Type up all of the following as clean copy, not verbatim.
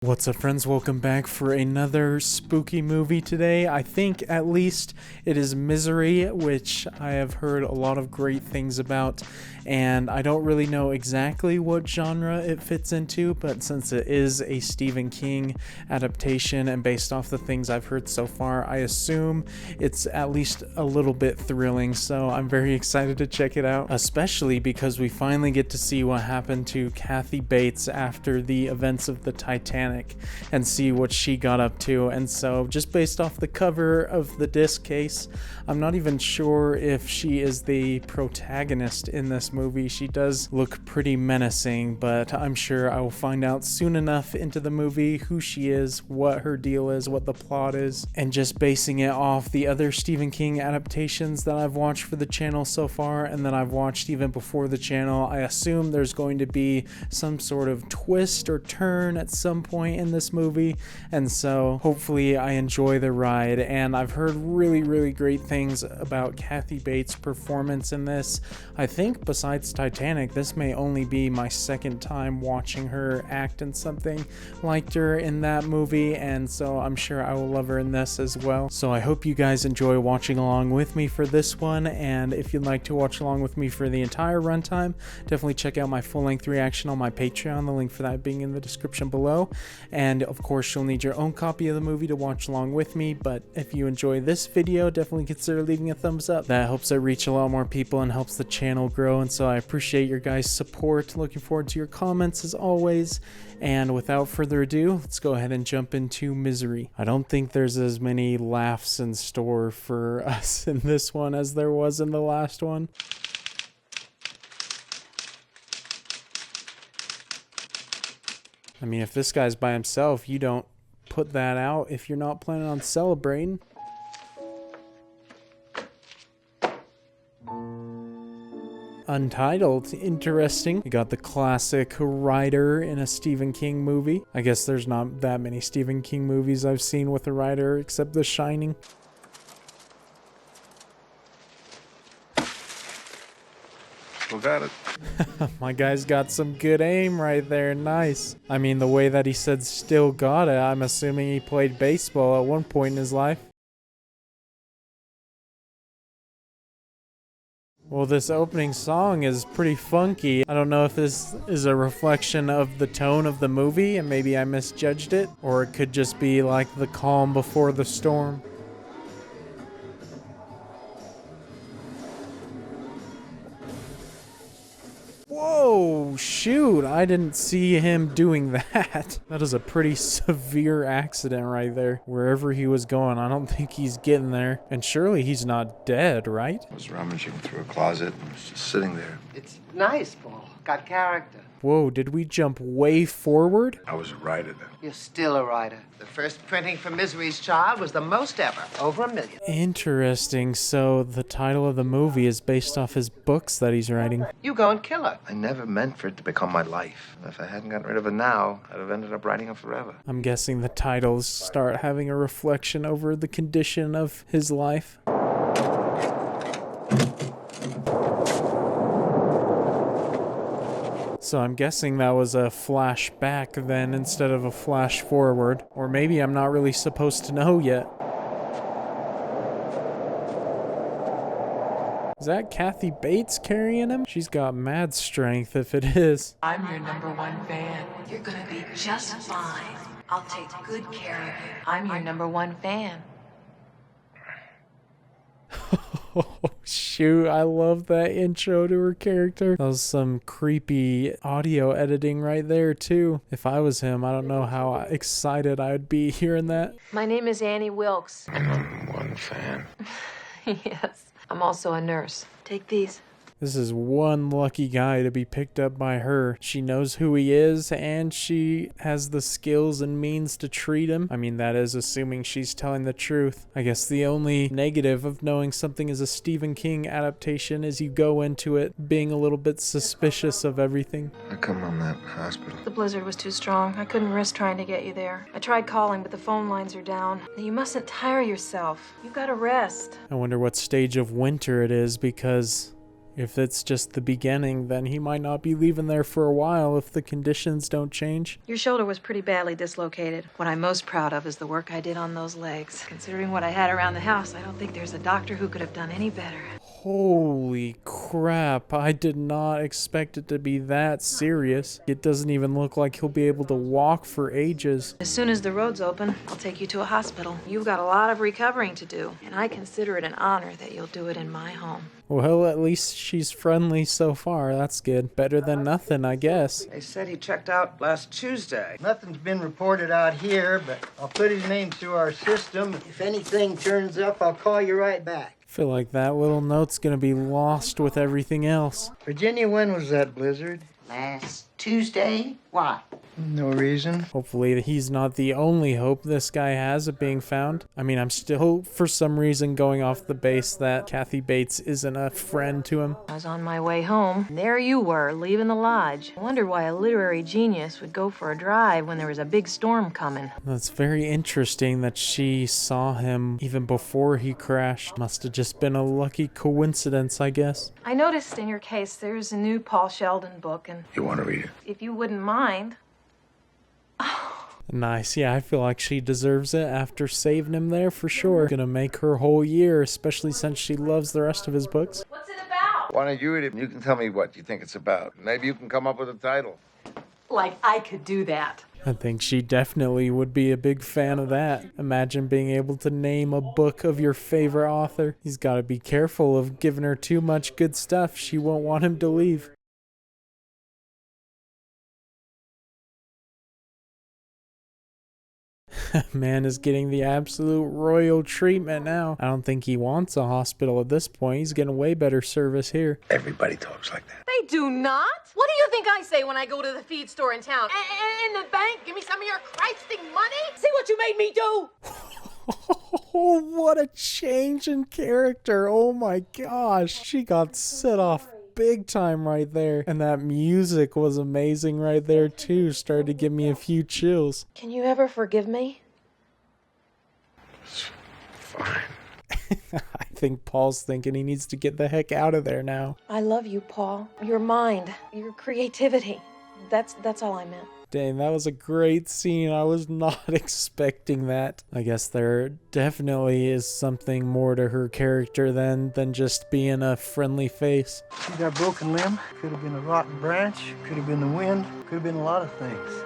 What's up, friends? Welcome back for another spooky movie today. I think at least it is Misery, which I have heard a lot of great things about, and I don't really know exactly what genre it fits into, but since it is a Stephen King adaptation and based off the things I've heard so far, I assume it's at least a little bit thrilling, so I'm very excited to check it out, especially because we finally get to see what happened to Kathy Bates after the events of the Titanic and see what she got up to. And so just based off the cover of the disc case, I'm not even sure if she is the protagonist in this movie. She does look pretty menacing, but I'm sure I will find out soon enough into the movie who she is, what her deal is, what the plot is, and just basing it off the other Stephen King adaptations that I've watched for the channel so far and that I've watched even before the channel, I assume there's going to be some sort of twist or turn at some point in this movie, and so hopefully I enjoy the ride. And I've heard really great things about Kathy Bates' performance in this. I think besides Titanic, this may only be my second time watching her act in something like her in that movie, and so I'm sure I will love her in this as well. So I hope you guys enjoy watching along with me for this one, and if you'd like to watch along with me for the entire runtime, definitely check out my full-length reaction on my Patreon, the link for that being in the description below. And of course, you'll need your own copy of the movie to watch along with me, but if you enjoy this video, definitely consider leaving a thumbs up. That helps it reach a lot more people and helps the channel grow, and so I appreciate your guys' support. Looking forward to your comments as always, and without further ado, let's go ahead and jump into Misery. I don't think there's as many laughs in store for us in this one as there was in the last one. I mean, if this guy's by himself, you don't put that out if you're not planning on celebrating. Untitled, interesting. You got the classic writer in a Stephen King movie. I guess there's not that many Stephen King movies I've seen with a writer except The Shining. Still got it. My guy's got some good aim right there. Nice. I mean, the way that he said still got it, I'm assuming he played baseball at one point in his life. Well, this opening song is pretty funky. I don't know if this is a reflection of the tone of the movie and maybe I misjudged it, or it could just be like the calm before the storm. Whoa, shoot, I didn't see him doing that. That is a pretty severe accident right there. Wherever he was going, I don't think he's getting there. And surely he's not dead, right? I was rummaging through a closet and was just sitting there. It's nice, Paul. Got character. Whoa, did we jump way forward? I was a writer then. You're still a writer. The first printing for Misery's Child was the most ever. Over 1 million. Interesting. So the title of the movie is based off his books that he's writing. You go and kill her. I never meant for it to become my life. If I hadn't gotten rid of it now, I'd have ended up writing it forever. I'm guessing the titles start having a reflection over the condition of his life. So I'm guessing that was a flashback then instead of a flash forward. Or maybe I'm not really supposed to know yet. Is that Kathy Bates carrying him? She's got mad strength if it is. I'm your #1 fan. You're gonna be just fine. I'll take good care of you. I'm your #1 fan. Oh, shoot, I love that intro to her character. That was some creepy audio editing right there, too. If I was him, I don't know how excited I would be hearing that. My name is Annie Wilkes. I'm one fan. Yes. I'm also a nurse. Take these. This is one lucky guy to be picked up by her. She knows who he is, and she has the skills and means to treat him. I mean, that is assuming she's telling the truth. I guess the only negative of knowing something is a Stephen King adaptation is you go into it being a little bit suspicious of everything. How come I'm at hospital? The blizzard was too strong. I couldn't risk trying to get you there. I tried calling, but the phone lines are down. You mustn't tire yourself. You've got to rest. I wonder what stage of winter it is, because If it's just the beginning, then he might not be leaving there for a while if the conditions don't change. Your shoulder was pretty badly dislocated. What I'm most proud of is the work I did on those legs. Considering what I had around the house, I don't think there's a doctor who could have done any better. Holy crap, I did not expect it to be that serious. It doesn't even look like he'll be able to walk for ages. As soon as the road's open, I'll take you to a hospital. You've got a lot of recovering to do, and I consider it an honor that you'll do it in my home. Well, at least she's friendly so far. That's good. Better than nothing, I guess. They said he checked out last Tuesday. Nothing's been reported out here, but I'll put his name through our system. If anything turns up, I'll call you right back. Feel like that little note's gonna be lost with everything else. Virginia, when was that blizzard? Last Tuesday? Why? No reason. Hopefully he's not the only hope this guy has of being found. I mean, I'm still, for some reason, going off the base that Kathy Bates isn't a friend to him. I was on my way home, and there you were, leaving the lodge. I wondered why a literary genius would go for a drive when there was a big storm coming. That's very interesting that she saw him even before he crashed. Must have just been a lucky coincidence, I guess. I noticed in your case there's a new Paul Sheldon book, and You want to read it? if you wouldn't mind... Nice. Yeah, I feel like she deserves it after saving him there for sure. Gonna make her whole year, especially since she loves the rest of his books. What's it about? Why don't you read it? You can tell me what you think it's about. Maybe you can come up with a title. Like I could do that. I think she definitely would be a big fan of that. Imagine being able to name a book of your favorite author. He's gotta be careful of giving her too much good stuff. She won't want him to leave. Man is getting the absolute royal treatment now. I don't think he wants a hospital at this point. He's getting way better service here. Everybody talks like that. They do not. What do you think I say when I go to the feed store in town? In the bank, give me some of your Christing money? See what you made me do? Oh, what a change in character. Oh my gosh. She got set off big time right there. And that music was amazing right there too. Started to give me a few chills. Can you ever forgive me? Fine. I think Paul's thinking he needs to get the heck out of there now. I love you, Paul. Your mind, your creativity. That's all I meant. Dang, that was a great scene. I was not expecting that. I guess there definitely is something more to her character than just being a friendly face. See that broken limb? Could have been a rotten branch, could have been the wind, could have been a lot of things.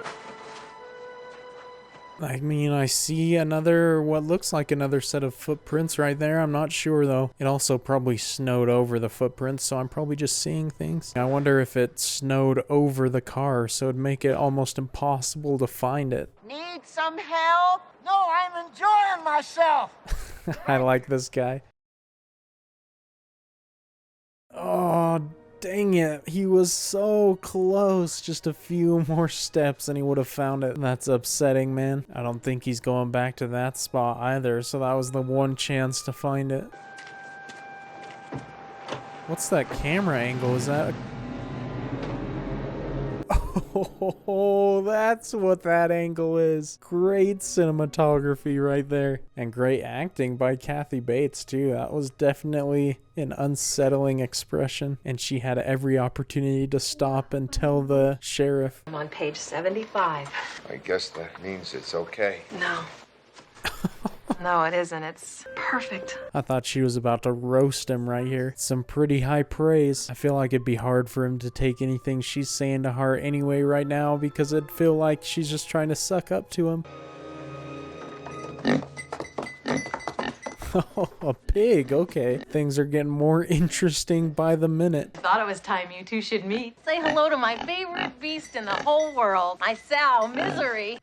I mean, I see another, what looks like another set of footprints right there. I'm not sure though. It also probably snowed over the footprints, so I'm probably just seeing things. I wonder if it snowed over the car, so it'd make it almost impossible to find it. Need some help? No, I'm enjoying myself. I like this guy. Oh, dang it. He was so close. Just a few more steps and he would have found it. That's upsetting, man. I don't think he's going back to that spot either, so that was the one chance to find it. What's that camera angle? Is that a... Oh, that's what that angle is. Great cinematography right there. And great acting by Kathy Bates too. That was definitely an unsettling expression. And she had every opportunity to stop and tell the sheriff. I'm on page 75. I guess that means it's okay. No. No, it isn't. It's perfect. I thought she was about to roast him right here. Some pretty high praise. I feel like it'd be hard for him to take anything she's saying to heart anyway right now because it'd feel like she's just trying to suck up to him. Oh, a pig. Okay. Things are getting more interesting by the minute. Thought it was time you two should meet. Say hello to my favorite beast in the whole world, my sow, Misery.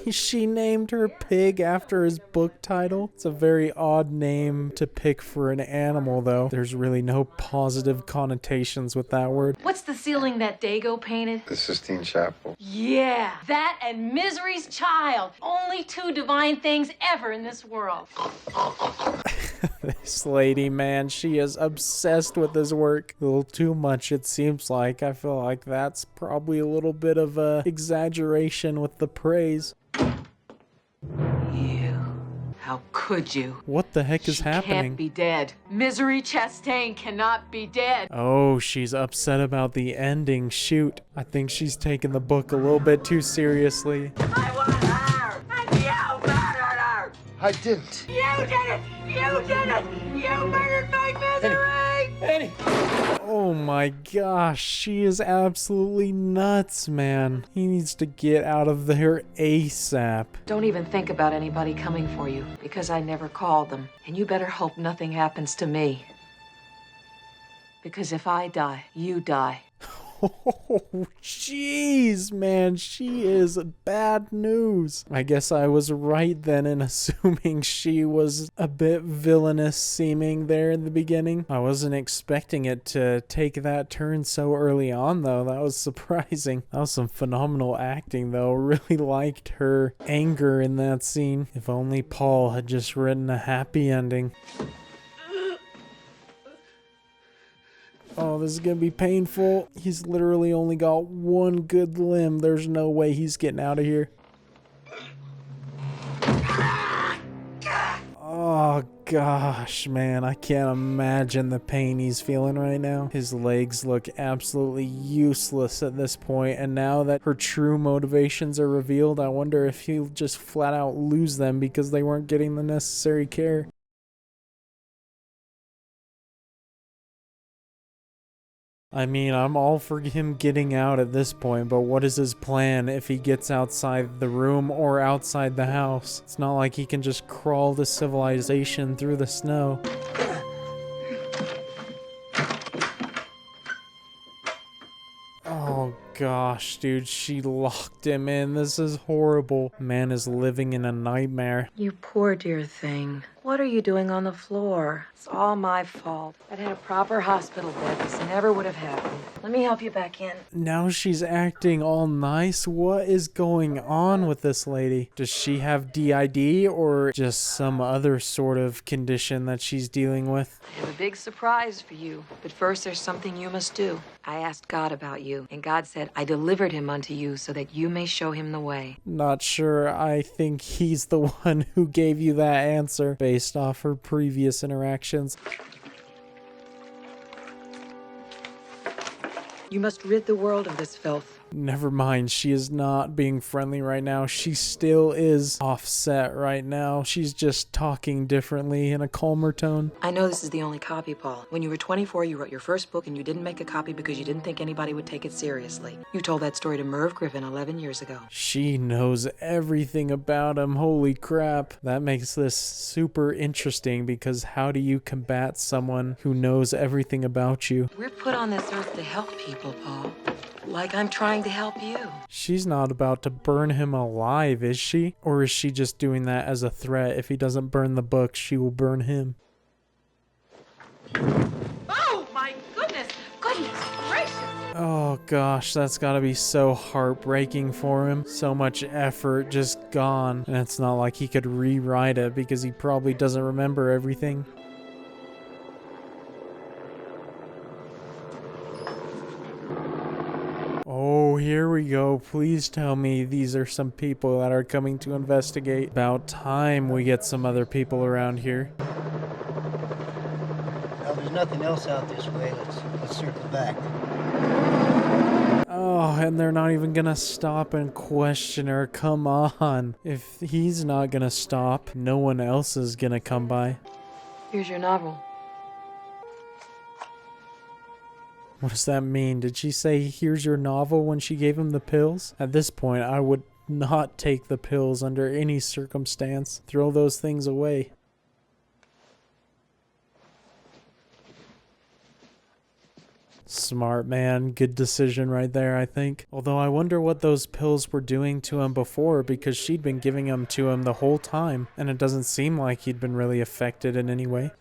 She named her pig after his book title. It's a very odd name to pick for an animal, though. There's really no positive connotations with that word. What's the ceiling that Dago painted? The Sistine Chapel. Yeah, that and Misery's child. Only two divine things ever in this world. This lady, man, she is obsessed with this work. A little too much, it seems like. I feel like that's probably a little bit of a exaggeration with the praise. You How could you? What the heck is She happening? can't be dead. Misery Chastain cannot be dead. Oh, she's upset about the ending. Shoot. I think she's taking the book a little bit too seriously. I want her! And you murdered her! I didn't. You did it! You did it! You murdered my Misery! Oh my gosh, she is absolutely nuts, man. He needs to get out of there ASAP. Don't even think about anybody coming for you, because I never called them. And you better hope nothing happens to me. Because if I die, you die. Oh, jeez, man, she is bad news. I guess I was right then in assuming she was a bit villainous seeming there in the beginning. I wasn't expecting it to take that turn so early on, though. That was surprising. That was some phenomenal acting, though. Really liked her anger in that scene. If only Paul had just written a happy ending. Oh, this is gonna be painful. He's literally only got one good limb. There's no way he's getting out of here. Oh gosh, man, I can't imagine the pain he's feeling right now. His legs look absolutely useless at this point, and now that her true motivations are revealed, I wonder if he'll just flat out lose them because they weren't getting the necessary care. I mean, I'm all for him getting out at this point, but what is his plan if he gets outside the room or outside the house? It's not like he can just crawl to civilization through the snow. Oh gosh, dude, she locked him in. This is horrible. Man is living in a nightmare. You poor dear thing. What are you doing on the floor? It's all my fault. I'd had a proper hospital bed. This never would have happened. Let me help you back in. Now she's acting all nice. What is going on with this lady? Does she have DID or just some other sort of condition that she's dealing with? I have a big surprise for you. But first, there's something you must do. I asked God about you, and God said, I delivered him unto you so that you may show him the way. Not sure. I think he's the one who gave you that answer based off her previous interactions. You must rid the world of this filth. Never mind, she is not being friendly right now. She still is offset right now. She's just talking differently in a calmer tone. I know this is the only copy, Paul. When you were 24, you wrote your first book and you didn't make a copy because you didn't think anybody would take it seriously. You told that story to Merv Griffin 11 years ago. She knows everything about him. Holy crap. That makes this super interesting because how do you combat someone who knows everything about you? We're put on this earth to help people, Paul. Like I'm trying to help you. She's not about to burn him alive, is she? Or is she just doing that as a threat? If he doesn't burn the book, she will burn him. Oh, my goodness! Goodness gracious! Oh gosh, that's gotta be so heartbreaking for him. So much effort just gone. And it's not like he could rewrite it because he probably doesn't remember everything. Oh, here we go. Please tell me these are some people that are coming to investigate. About time we get some other people around here. Well, there's nothing else out this way. Let's circle back. Oh, and they're not even gonna stop and question her. Come on. If he's not gonna stop, no one else is gonna come by. Here's your novel. What does that mean? Did she say, here's your novel when she gave him the pills? At this point, I would not take the pills under any circumstance. Throw those things away. Smart man. Good decision right there, I think. Although I wonder what those pills were doing to him before because she'd been giving them to him the whole time. And it doesn't seem like he'd been really affected in any way.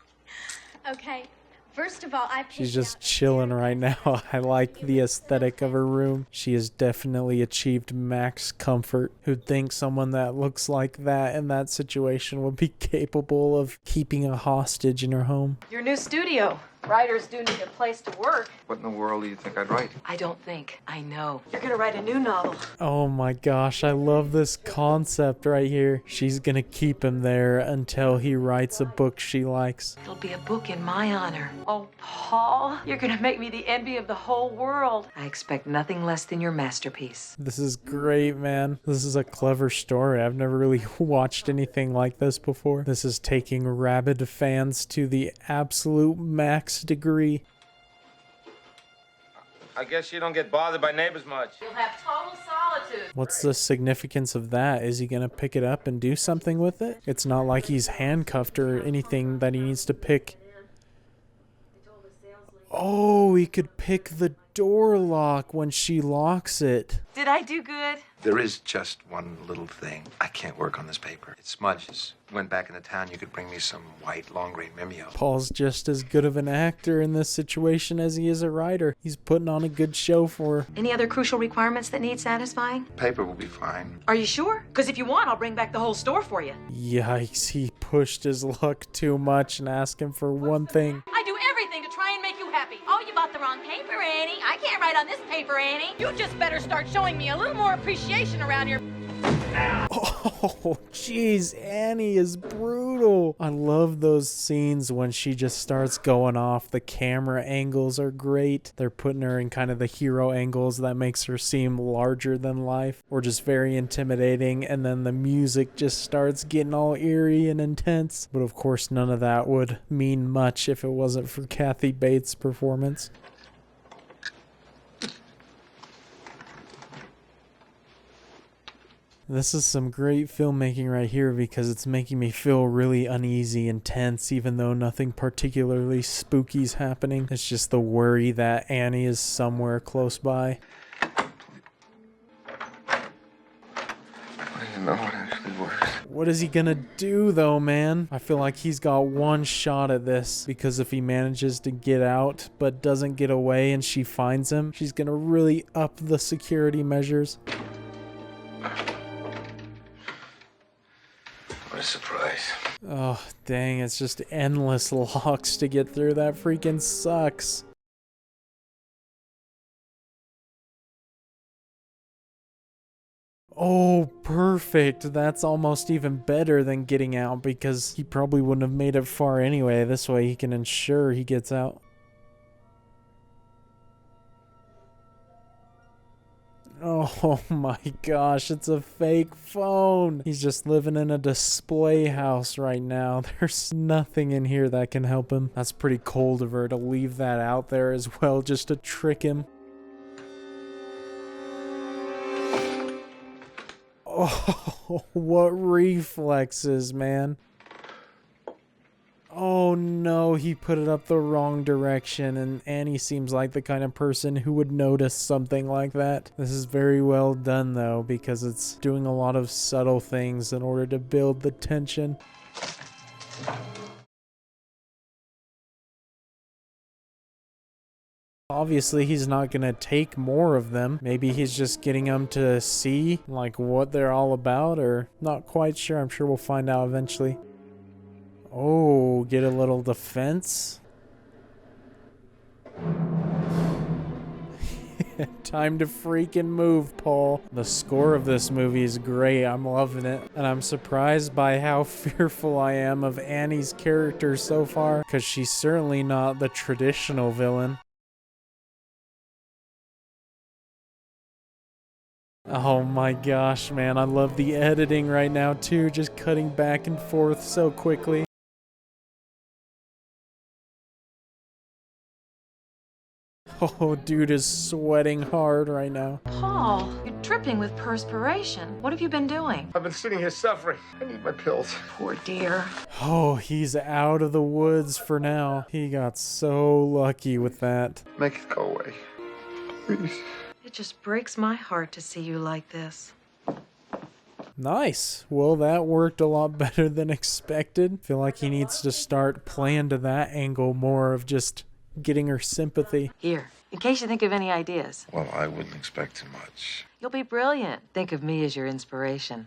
Okay. First of all, She's just chilling right now. I like the aesthetic of her room. She has definitely achieved max comfort. Who'd think someone that looks like that in that situation would be capable of keeping a hostage in her home? Your new studio. Writers do need a place to work. What in the world do you think I'd write? I don't think. I know. You're gonna write a new novel. Oh my gosh, I love this concept right here. She's gonna keep him there until he writes a book she likes. It'll be a book in my honor. Oh, Paul, you're gonna make me the envy of the whole world. I expect nothing less than your masterpiece. This is great, man. This is a clever story. I've never really watched anything like this before. This is taking rabid fans to the absolute max degree. I guess you don't get bothered by neighbors much. You'll have total solitude. What's the significance of that? Is he gonna pick it up and do something with it? It's not like he's handcuffed or anything that he needs to pick. Oh, he could pick the door lock when she locks it. Did I do good? There is just one little thing. I can't work on this paper. It smudges. Went back into town, you could bring me some white long-grain Mimeo. Paul's just as good of an actor in this situation as he is a writer. He's putting on a good show for her. Any other crucial requirements that need satisfying? Paper will be fine. Are you sure? Because if you want, I'll bring back the whole store for you. Yikes, he pushed his luck too much and asked him for one thing. I do everything to try and make you happy. Oh, you bought the wrong paper, Annie. I can't write on this paper, Annie. You just better start showing me a little more appreciation around here. Oh, jeez, Annie is brutal. I love those scenes when she just starts going off. The camera angles are great. They're putting her in kind of the hero angles that makes her seem larger than life or just very intimidating. And then the music just starts getting all eerie and intense. But of course, none of that would mean much if it wasn't for Kathy Bates' performance. This is some great filmmaking right here because it's making me feel really uneasy and tense even though nothing particularly spooky's happening. It's just the worry that Annie is somewhere close by. I don't know what actually works. What is he gonna do though, man? I feel like he's got one shot at this because if he manages to get out but doesn't get away and she finds him, she's gonna really up the security measures. What a surprise. Oh, dang, it's just endless locks to get through. That freaking sucks. Oh, perfect. That's almost even better than getting out because he probably wouldn't have made it far anyway. This way he can ensure he gets out. Oh my gosh, it's a fake phone. He's just living in a display house right now. There's nothing in here that can help him. That's pretty cold of her to leave that out there as well just to trick him. Oh, what reflexes, man. Oh no, he put it up the wrong direction, and Annie seems like the kind of person who would notice something like that. This is very well done though, because it's doing a lot of subtle things in order to build the tension. Obviously, he's not gonna take more of them. Maybe he's just getting them to see like what they're all about, or not quite sure. I'm sure we'll find out eventually. Oh, get a little defense. Time to freaking move, Paul. The score of this movie is great. I'm loving it. And I'm surprised by how fearful I am of Annie's character so far, because she's certainly not the traditional villain. Oh my gosh, man. I love the editing right now, too. Just cutting back and forth so quickly. Oh, dude is sweating hard right now. Paul, you're dripping with perspiration. What have you been doing? I've been sitting here suffering. I need my pills. Poor dear. Oh, he's out of the woods for now. He got so lucky with that. Make it go away. Please. It just breaks my heart to see you like this. Nice. Well, that worked a lot better than expected. Feel like he needs to start playing to that angle more of just getting her sympathy. Here, in case you think of any ideas. Well, I wouldn't expect too much. You'll be brilliant. Think of me as your inspiration.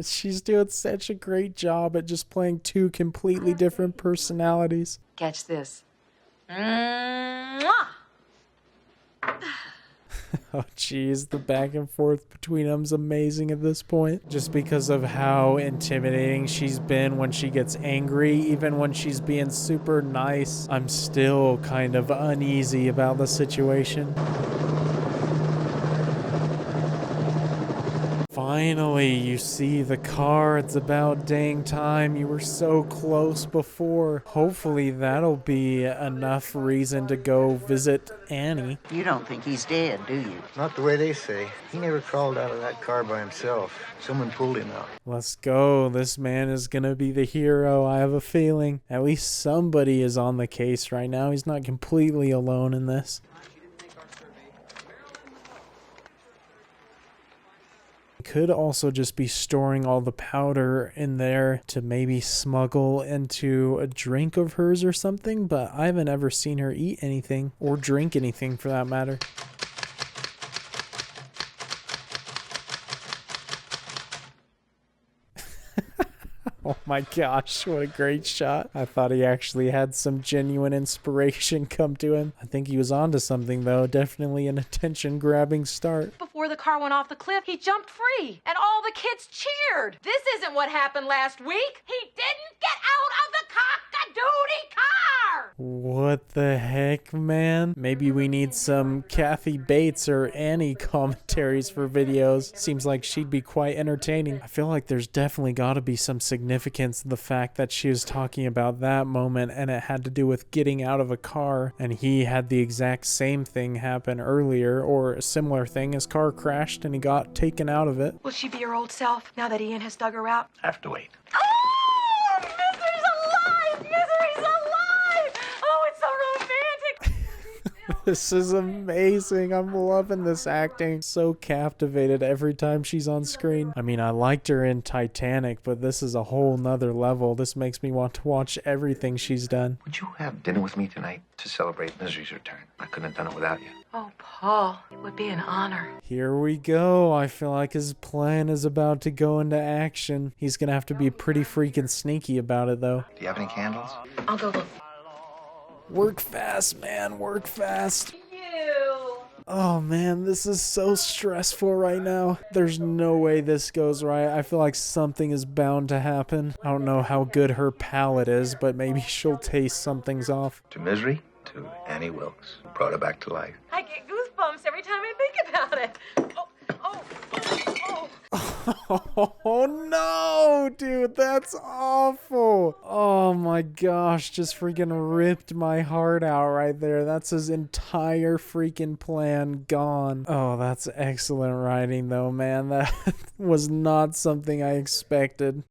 She's doing such a great job at just playing two completely different personalities. Catch this. Mwah! Oh geez, the back and forth between them's amazing at this point. Just because of how intimidating she's been when she gets angry, even when she's being super nice, I'm still kind of uneasy about the situation. Finally, you see the car. It's about dang time. You were so close before. Hopefully that'll be enough reason to go visit Annie. You don't think he's dead, do you? Not the way they say. He never crawled out of that car by himself. Someone pulled him out. Let's go. This man is gonna be the hero. I have a feeling. At least somebody is on the case right now. He's not completely alone in this. Could also just be storing all the powder in there to maybe smuggle into a drink of hers or something, but I haven't ever seen her eat anything or drink anything for that matter. Oh my gosh, what a great shot. I thought he actually had some genuine inspiration come to him. I think he was onto something though. Definitely an attention-grabbing start. Before the car went off the cliff, he jumped free, and all the kids cheered. This isn't what happened last week. He didn't get out of the cock-a-doodie car! What the heck, man? Maybe we need some Kathy Bates or Annie commentaries for videos. Seems like she'd be quite entertaining. I feel like there's definitely got to be some significance to the fact that she was talking about that moment and it had to do with getting out of a car, and he had the exact same thing happen earlier, or a similar thing. His car crashed and he got taken out of it. Will she be her old self now that Ian has dug her out? Have to wait. Oh! Misery's alive! Misery's alive! Oh, it's so romantic! This is amazing. I'm loving this acting. So captivated every time she's on screen. I mean, I liked her in Titanic, but this is a whole nother level. This makes me want to watch everything she's done. Would you have dinner with me tonight to celebrate Misery's return? I couldn't have done it without you. Oh, Paul, it would be an honor. Here we go. I feel like his plan is about to go into action. He's gonna have to be pretty freaking sneaky about it, though. Do you have any candles? I'll go look. Work fast, man. Work fast. You. Oh man, this is so stressful right now. There's no way this goes right. I feel like something is bound to happen. I don't know how good her palate is, but maybe she'll taste something's off. To Misery, to Annie Wilkes, who brought her back to life. I get goosebumps every time I think about it. Oh no, dude, that's awful. Oh my gosh, just freaking ripped my heart out right there. That's his entire freaking plan gone. Oh, that's excellent writing though, man. That was not something I expected.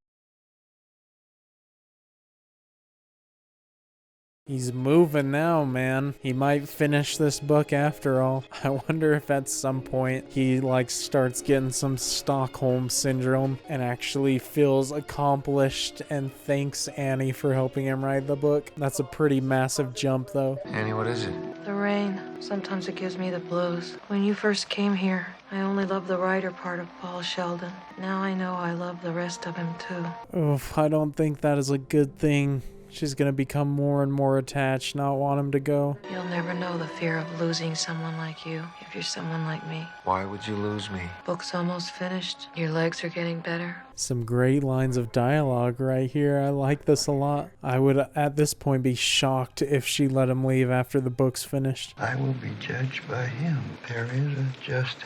He's moving now, man. He might finish this book after all. I wonder if at some point he starts getting some Stockholm syndrome and actually feels accomplished and thanks Annie for helping him write the book. That's a pretty massive jump though. Annie, what is it? The rain. Sometimes it gives me the blues. When you first came here, I only loved the writer part of Paul Sheldon. Now I know I love the rest of him too. Oof, I don't think that is a good thing. She's gonna become more and more attached, not want him to go. You'll never know the fear of losing someone like you if you're someone like me. Why would you lose me? Book's almost finished. Your legs are getting better. Some great lines of dialogue right here. I like this a lot. I would at this point be shocked if she let him leave after the book's finished. I will be judged by him. There is a justice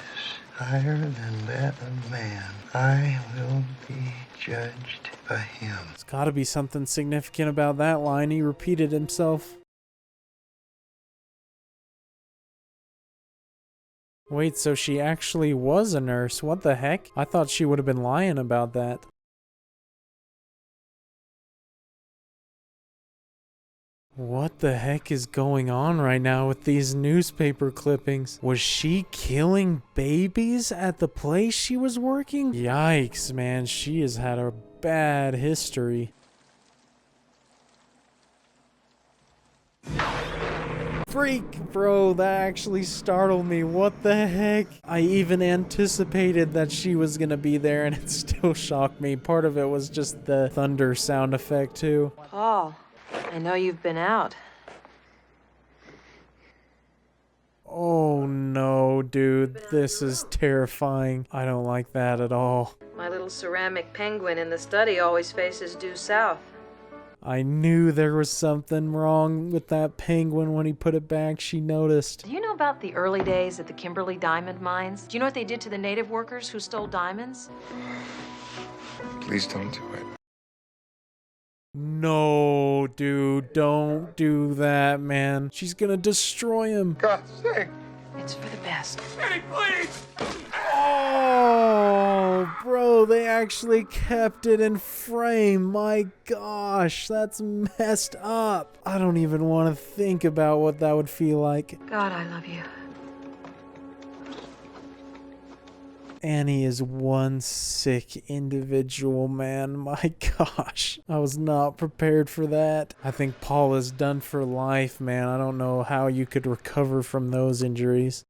higher than that of man. I will be judged by him. There's gotta be something significant about that line. He repeated himself. Wait, so she actually was a nurse? What the heck? I thought she would have been lying about that. What the heck is going on right now with these newspaper clippings? Was she killing babies at the place she was working? Yikes, man. She has had a bad history. Freak, bro, that actually startled me. What the heck? I even anticipated that she was gonna be there and it still shocked me. Part of it was just the thunder sound effect too. Paul, I know you've been out. Oh no, dude, this is terrifying. I don't like that at all. My little ceramic penguin in the study always faces due south. I knew there was something wrong with that penguin when he put it back. She noticed. Do you know about the early days at the Kimberly diamond mines? Do you know what they did to the native workers who stole diamonds? Please don't do it. No, dude, don't do that, man. She's gonna destroy him. God's sake. It's for the best. Eddie, please! Oh, bro, they actually kept it in frame. My gosh, that's messed up. I don't even want to think about what that would feel like. God, I love you. Annie is one sick individual, man. My gosh, I was not prepared for that. I think Paul is done for life, man. I don't know how you could recover from those injuries.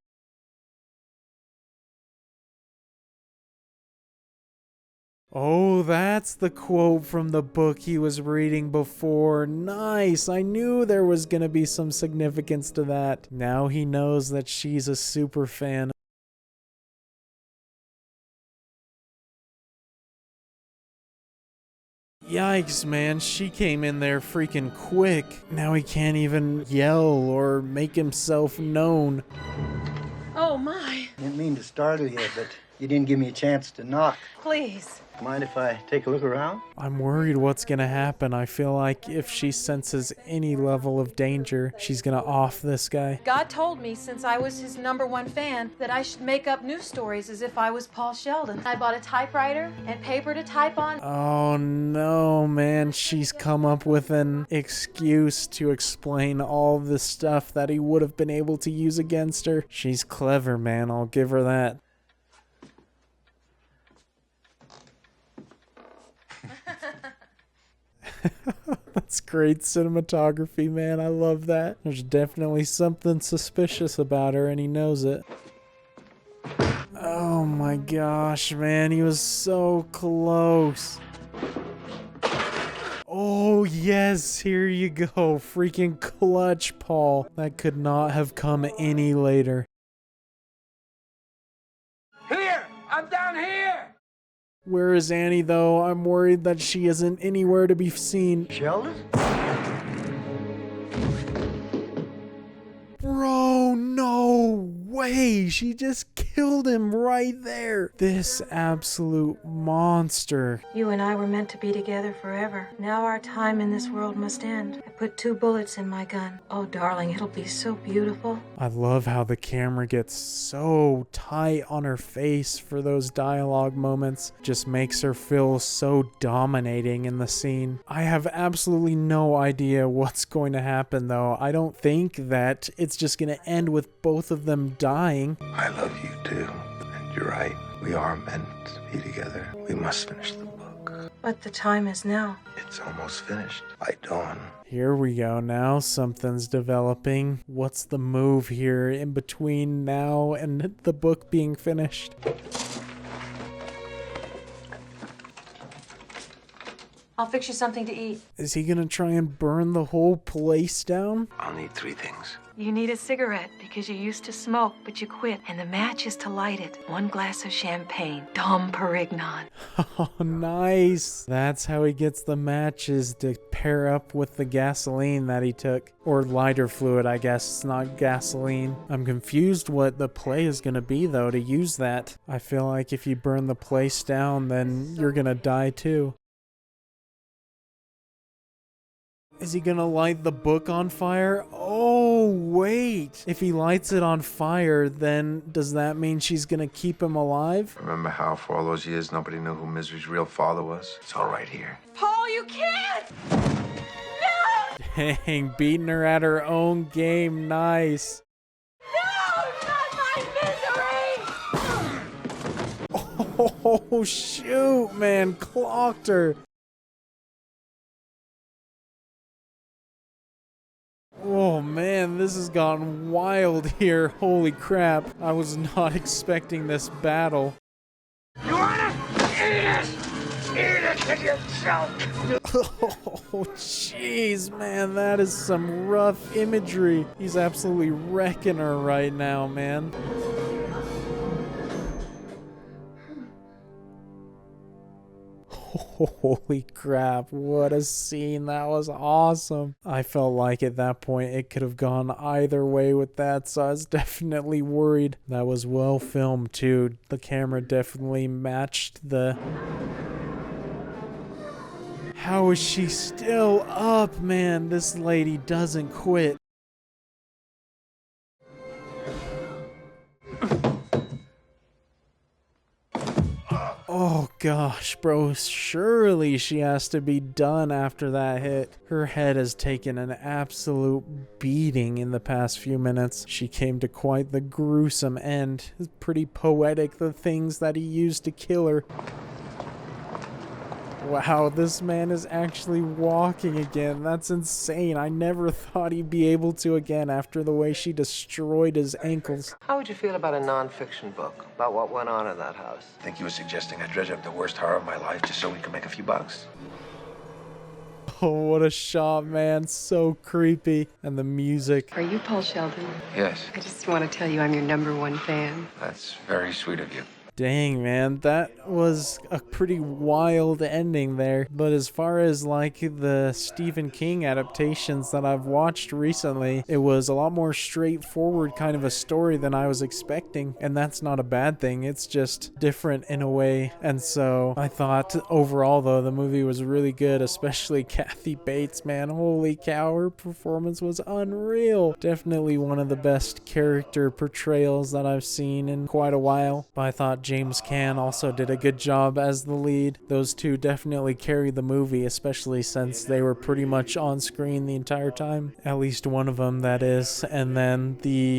Oh, that's the quote from the book he was reading before. Nice. I knew there was going to be some significance to that. Now he knows that she's a super fan. Yikes, man. She came in there freaking quick. Now he can't even yell or make himself known. Oh, my. Didn't mean to startle you, but you didn't give me a chance to knock. Please. Mind if I take a look around? I'm worried what's gonna happen. I feel like if she senses any level of danger, she's gonna off this guy. God told me since I was his #1 fan that I should make up news stories as if I was Paul Sheldon. I bought a typewriter and paper to type on. Oh no, man. She's come up with an excuse to explain all the stuff that he would have been able to use against her. She's clever, man. I'll give her that. That's great cinematography, man. I love that. There's definitely something suspicious about her, and he knows it. Oh my gosh, man. He was so close. Oh, yes. Here you go. Freaking clutch, Paul. That could not have come any later. Here! I'm down here! Where is Annie, though? I'm worried that she isn't anywhere to be seen. Sheldon? Bro, no way. She just killed him right there. This absolute monster. You and I were meant to be together forever. Now our time in this world must end. I put 2 bullets in my gun. Oh, darling, it'll be so beautiful. I love how the camera gets so tight on her face for those dialogue moments. Just makes her feel so dominating in the scene. I have absolutely no idea what's going to happen, though. I don't think that it's just going to end with both of them dying. I love you too. And you're right. We are meant to be together. We must finish the book. But the time is now. It's almost finished. By dawn. Here we go. Now something's developing. What's the move here in between now and the book being finished? I'll fix you something to eat. Is he gonna try and burn the whole place down? I'll need 3 things. You need a cigarette because you used to smoke, but you quit. And the match is to light it. 1 glass of champagne. Dom Perignon. Oh, nice. That's how he gets the matches, to pair up with the gasoline that he took. Or lighter fluid, I guess. It's not gasoline. I'm confused what the play is going to be, though, to use that. I feel like if you burn the place down, then you're going to die, too. Is he gonna light the book on fire? Oh, wait. If he lights it on fire, then does that mean she's gonna keep him alive? Remember how for all those years nobody knew who Misery's real father was? It's all right here. Paul, you can't! No! Dang, beating her at her own game. Nice. No! Not my misery! Oh, shoot, man. Clocked her. Oh man, this has gotten wild here. Holy crap. I was not expecting this battle. You wanna eat it? Eat it yourself. Oh, jeez, man, that is some rough imagery. He's absolutely wrecking her right now, man. Holy crap, what a scene. That was awesome. I felt like at that point it could have gone either way with that, so I was definitely worried. That was well filmed too. The camera definitely matched the... How is she still up, man? This lady doesn't quit. Oh gosh, bro, surely she has to be done after that hit. Her head has taken an absolute beating in the past few minutes. She came to quite the gruesome end. It's pretty poetic, the things that he used to kill her. Wow, this man is actually walking again. That's insane. I never thought he'd be able to again after the way she destroyed his ankles. How would you feel about a non-fiction book about what went on in that house? I think you were suggesting I dredge up the worst horror of my life just so we can make a few bucks. Oh, what a shot, man. So creepy. And the music. Are you Paul Sheldon? Yes. I just want to tell you I'm your #1 fan. That's very sweet of you. Dang, man, that was a pretty wild ending there. But as far as like the Stephen King adaptations that I've watched recently, it was a lot more straightforward kind of a story than I was expecting. And that's not a bad thing. It's just different in a way. And so I thought overall, though, the movie was really good, especially Kathy Bates, man. Holy cow, her performance was unreal. Definitely one of the best character portrayals that I've seen in quite a while. But I thought James Caan also did a good job as the lead. Those two definitely carried the movie, especially since they were pretty much on screen the entire time. At least one of them, that is. And then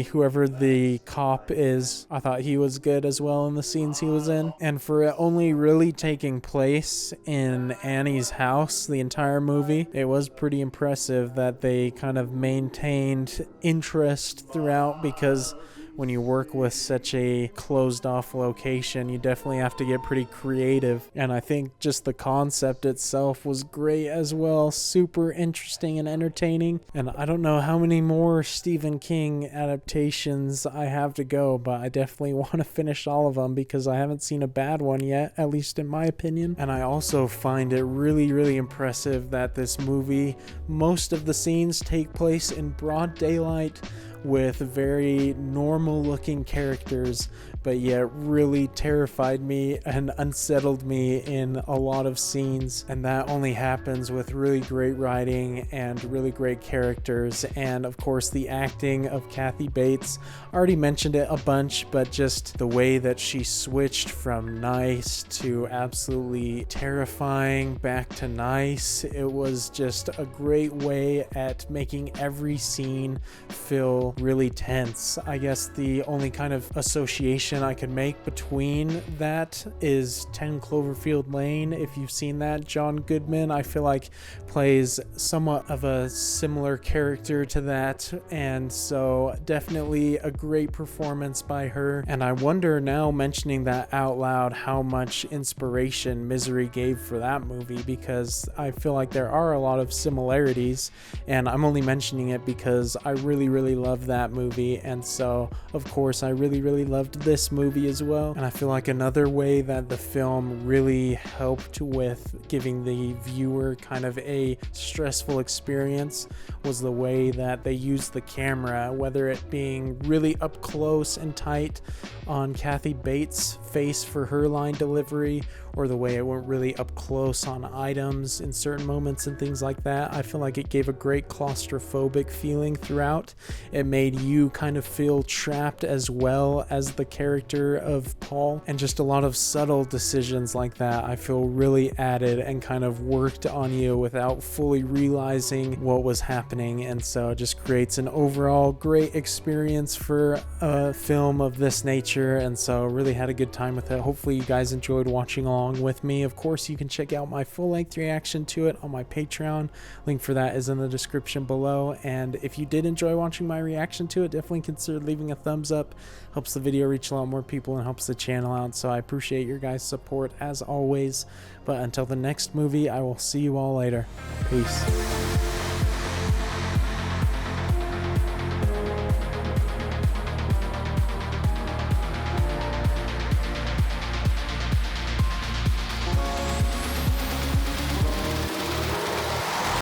whoever the cop is, I thought he was good as well in the scenes he was in. And for it only really taking place in Annie's house the entire movie, it was pretty impressive that they kind of maintained interest throughout, because when you work with such a closed off location, you definitely have to get pretty creative. And I think just the concept itself was great as well. Super interesting and entertaining. And I don't know how many more Stephen King adaptations I have to go, but I definitely want to finish all of them because I haven't seen a bad one yet, at least in my opinion. And I also find it really, really impressive that this movie, most of the scenes take place in broad daylight, with very normal looking characters, but yet really terrified me and unsettled me in a lot of scenes. And that only happens with really great writing and really great characters. And of course the acting of Kathy Bates, I already mentioned it a bunch, but just the way that she switched from nice to absolutely terrifying back to nice, it was just a great way at making every scene feel really tense. I guess the only kind of association I could make between that is 10 Cloverfield Lane. If you've seen that, John Goodman, I feel like, plays somewhat of a similar character to that, and so definitely a great performance by her. And I wonder now, mentioning that out loud, how much inspiration Misery gave for that movie, because I feel like there are a lot of similarities, and I'm only mentioning it because I really, really love that movie. And so of course I really, really loved this movie as well. And I feel like another way that the film really helped with giving the viewer kind of a stressful experience was the way that they used the camera, whether it being really up close and tight on Kathy Bates' face for her line delivery, or the way it went really up close on items in certain moments and things like that. I feel like it gave a great claustrophobic feeling throughout. It made you kind of feel trapped as well as the character of Paul, and just a lot of subtle decisions like that I feel really added and kind of worked on you without fully realizing what was happening. And so it just creates an overall great experience for a film of this nature, and so really had a good time with it. Hopefully you guys enjoyed watching along along with me. Of course, you can check out my full-length reaction to it on my Patreon. Link for that is in the description below. And if you did enjoy watching my reaction to it, definitely consider leaving a thumbs up. Helps the video reach a lot more people and helps the channel out. So I appreciate your guys' support as always. But until the next movie, I will see you all later. Peace.